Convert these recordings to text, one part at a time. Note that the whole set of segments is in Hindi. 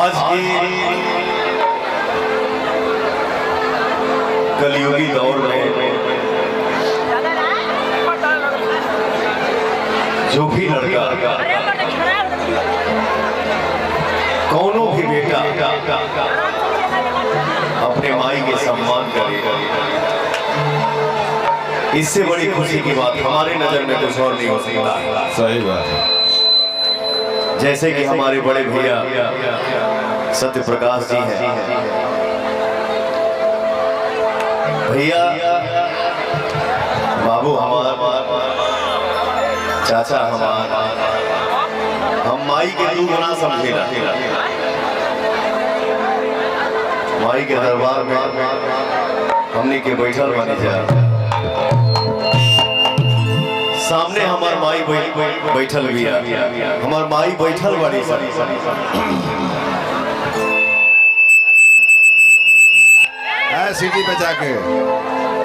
आज की कलयुगी दौर में जो भी लड़का कौनों भी बेटा अपने माई के सम्मान करेगा, इससे बड़ी खुशी की बात हमारे नजर में कुछ और नहीं हो सकता। सही बात है। जैसे कि हमारे बड़े भैया सत्य प्रकाश जी हैं, भैया बाबू हमारा, चाचा हमारा, हम माई के दू गुना समझेगा। माई के दरबार में हमने के बैठल बने जा, सामने हमार माई बैठल भी है, हमार माई बैठल बड़ी सीटी पे जाके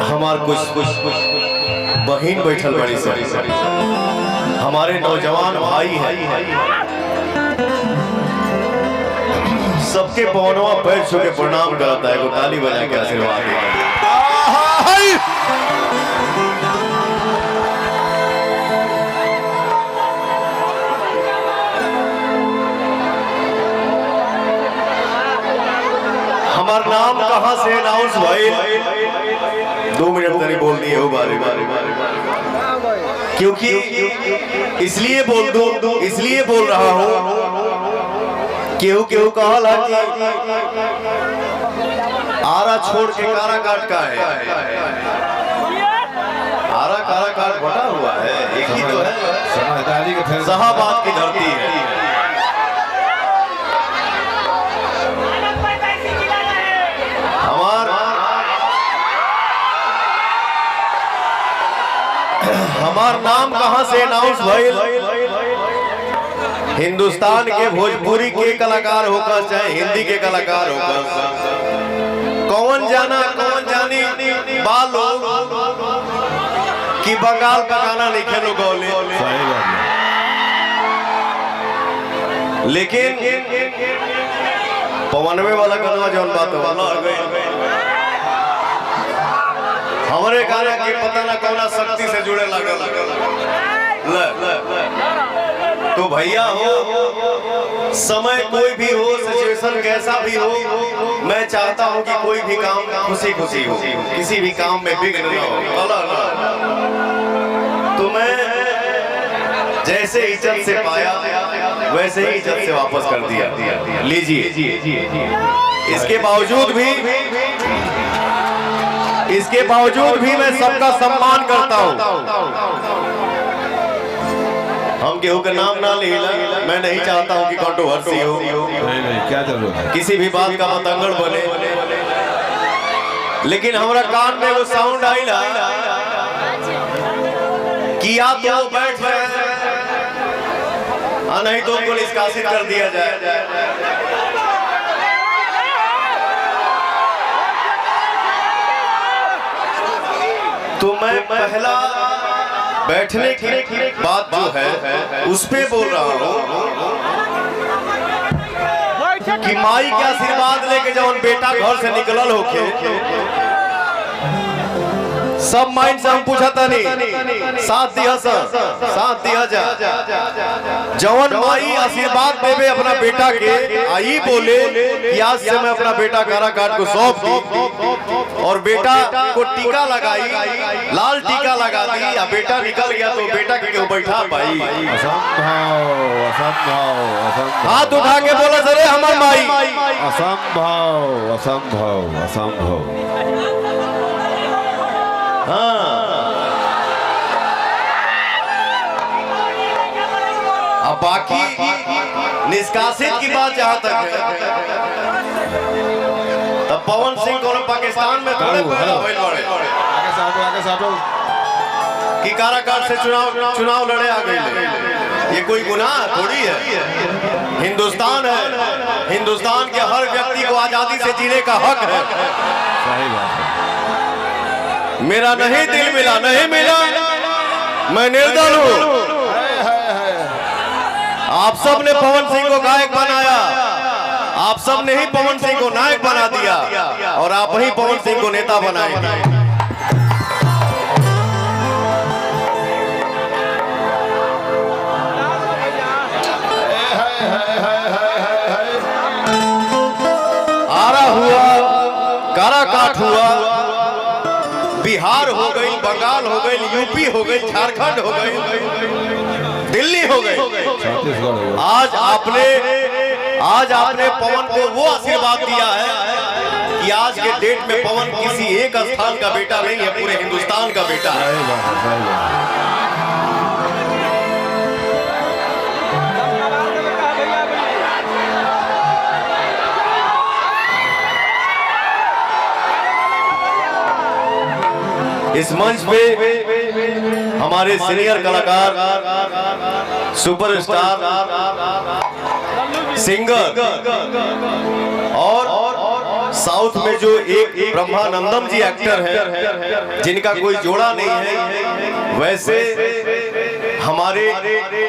हमार कुछ बहन बैठल बड़ी सर, हमारे नौजवान भाई हैं, सबके पौनवा पैर छू के प्रणाम करता है, को ताली बजा के आशीर्वाद देता हमार नाम कहां से अनाउंस भाई 2 मिनट तक बोल दिए हो बारे क्योंकि इसलिए बोल रहा हूं, केहू कहला कि आरा छोड़ के कारा काट का है, आरा कारा काट बटा हुआ है, एक ही तो है, समझदारी के जहाबाद की धरती है। हमार नाम कहां से अनाउंस भइल, हिंदुस्तान के भोजपुरी के कलाकार होकर चाहे हिंदी के कलाकार होकर, कौन जानी बालो कि बंगाल का गाना लिखे लोग गौले, लेकिन पवनवे वाला गाना जौन बात वाला हमारे गाना के पता ना कौना शक्ति से जुड़े लगल। तो भैया हो, समय कोई भी हो, सिचुएशन कैसा भी हो, मैं चाहता हूं कि कोई भी काम खुशी खुशी हो, किसी भी काम में विघ्न न हो। तो मैं जैसे इज्जत से पाया वैसे ही इज्जत से वापस कर दिया। लीजिए, इसके बावजूद भी मैं सबका सम्मान करता हूं। हम केहू का नाम ना ले, मैं नहीं चाहता हूं कि कंट्रोवर्सी हो, नहीं, क्या जरूरत है, किसी भी बात का मतंगड़ बने, लेकिन हमारा कान में वो साउंड आइला कि या तो बैठ जाए नहीं तो उनको निष्कासित कर दिया जाए। तो मैं पहला बैठने की बात जो है उस पे बोल रहा हूँ कि माई के आशीर्वाद लेके जब बेटा घर से निकलल होके, सब माइंड से हम पूछा था नहीं, साथ दिया जा जवन माई आशीर्वाद देवे अपना बेटा के, आई बोले कि आज से मैं अपना बेटा काराकाट को सौंप दी, और बेटा को टीका लगाई, लाल टीका लगा दी, या बेटा निकल गया तो बेटा के क्यों बैठा पाई। असंभव, हाथ उठा के बोला सरे हमार माई, असंभव। अब बाकी निष्कासित की बात जहां तक है, तब पवन सिंह को पाकिस्तान में थोड़े कि काराकाट से चुनाव लड़े आ गए, ये कोई गुनाह थोड़ी है। हिंदुस्तान है, हिंदुस्तान के हर व्यक्ति को आजादी से जीने का हक है। सही बात है। मेरा नहीं दिल मिला, नहीं मिला, मैं निर्दल हूं। आप सब ने पवन सिंह को गायक बनाया, आप सबने ही पवन सिंह को नायक बना दिया और आप ही पवन सिंह को नेता बनाएंगे। आरा हुआ, काराकाट हुआ, बिहार हो गई, बंगाल हो गई, यूपी हो गई, झारखंड हो गई, दिल्ली हो गई। आज आपने पवन को वो आशीर्वाद दिया है कि आज के डेट में पवन किसी एक स्थान का बेटा नहीं है, पूरे हिंदुस्तान का बेटा है। इस मंच पे हमारे सीनियर कलाकार, सुपरस्टार सिंगर और साउथ में जो एक ब्रह्मानंदम जी एक्टर हैं जिनका कोई जोड़ा नहीं है, वैसे हमारे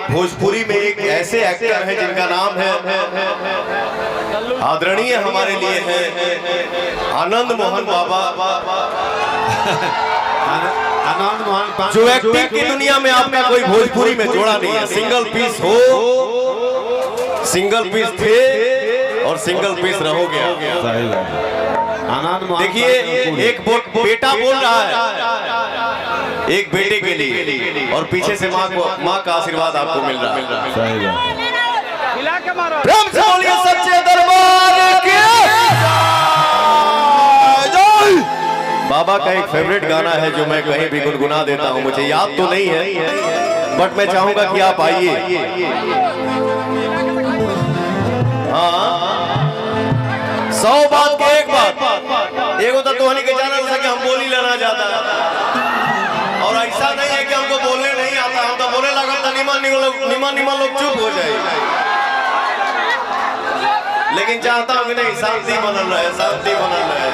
भोजपुरी में एक ऐसे एक्टर हैं जिनका नाम है आदरणीय हमारे लिए है आनंद मोहन बाबा, आनंद मोहन, जो एक्टिंग की दुनिया में आपका कोई भोजपुरी में जोड़ा नहीं है। सिंगल पीस हो, सिंगल पीस थे और सिंगल पीस रहोगे। आनंद मोहन, देखिए एक बेटा बोल रहा है एक बेटे के लिए और पीछे से माँ का आशीर्वाद आपको मिल रहा है। प्रेम से बोलिए सच्चे दरबार के। बाबा का एक फेवरेट गाना है जो मैं कहीं भी गुनगुना देता हूं, मुझे याद तो नहीं है बट मैं चाहूंगा कि आप आइए। हाँ, 100 बात के एक बात, एक होता तो हनी के जाना जैसा कि हम बोली लेना जाता और ऐसा नहीं है कि हमको बोलने नहीं आता, हम तो बोले लगा था निमन लोग चुप हो जाए, लेकिन चाहता हूं कि नहीं शांति बनल रहे, शांति बनल रहे।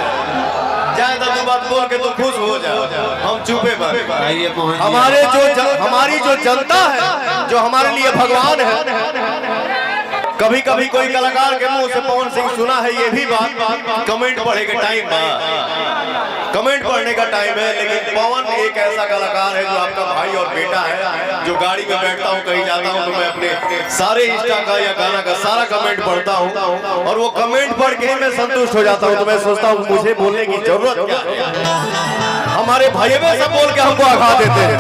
ज्यादा दो बात बोल के तो खुश हो जाओ, हम चुपे बन। हमारी जो जनता है, जो हमारे लिए भगवान है, कभी कभी कोई कलाकार के मुंह से पवन सिंह सुना है, ये भी बात कमेंट पढ़ने का टाइम कमेंट पढ़ने का टाइम है, लेकिन पवन एक ऐसा कलाकार है जो आपका भाई और बेटा है। जो गाड़ी में बैठता हूँ, कहीं जाता हूँ, तो मैं अपने सारे इंस्टा का या गाना का सारा कमेंट पढ़ता हूँ और वो कमेंट पढ़ के मैं संतुष्ट हो जाता हूँ। तो मैं सोचता हूँ मुझे बोलने की जरूरत क्या है, हमारे भाई में सब बोल के हमको आघा देते हैं।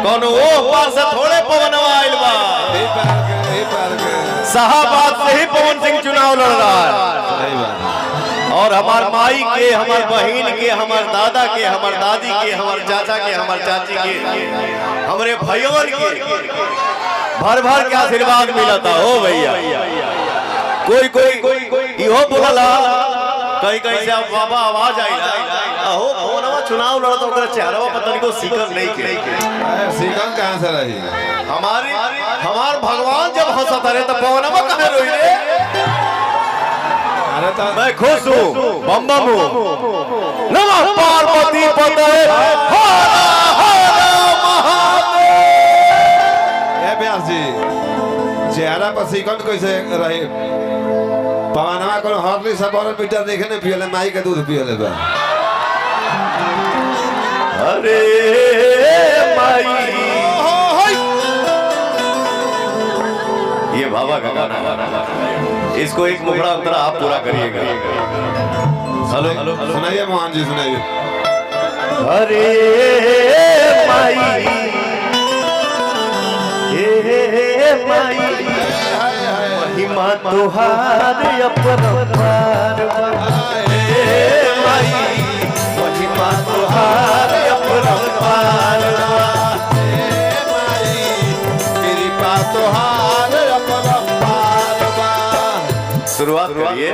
कौन वो पास थोड़े पवन आइल बा, शाहबाद से ही पवन सिंह चुनाव लड़ रहा है और हमार माई के, हमार बहन के, हमार दादा के, हमार दादी के, हमार चाचा के, हमार चाची के, हमारे भाइयों के भर भर के आशीर्वाद मिला था। हो भैया, कोई इहो बोला कहीं कहीं से आप बाबा आवाज आई हो फोनवा चुनाव लड़ा तो चेहरा पता नहीं को सीकर नहीं के सीकर कहां से रही। हमार भगवान जब हंसता रहे तो पवनवा कहां रोई रे। अरे तो मैं खुश हूँ, बम बम हूँ। नमः पार्वती पते व्यास जी, चेहरा पर सीकन कैसे रही। पवनवा को हरली सब और मीटर देखे ने पियले, माई के दूध पियले बा। अरे माई, ये बाबा का गाना है, इसको एक मुखड़ा अंतरा आप पूरा करिएगा। हेलो सुनाइए मोहन जी, सुनाइए। अरे माई, माई, महिमा तुहार अपरंपार, माई महिमा तुहार अपरंपार, कृपा तुहार अपरंपार। शुरुआत करिए।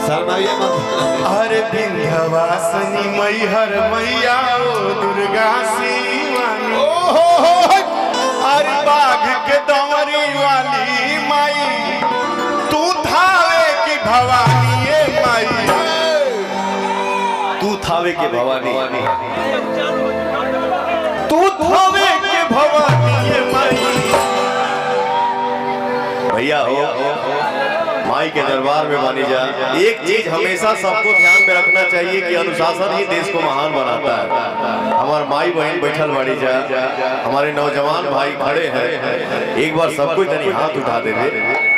शरणाइए मत। हरे विंध्यवासिनी मैहर मैया ओ दुर्गा शिवानी, हरे बाघ के दंवरी वाली माई, तू थावे की भवानी ये माई, तू थावे के भवानी, तू थावे के भवानी ये माई। भैया हो माई के दरबार में बानी जा। एक चीज हमेशा सबको ध्यान में रखना चाहिए कि अनुशासन ही देश को महान बनाता है। हमारे माई बहन बैठल बानी जा, हमारे नौजवान भाई खड़े हैं, एक बार सबको इतनी हाथ उठा दे।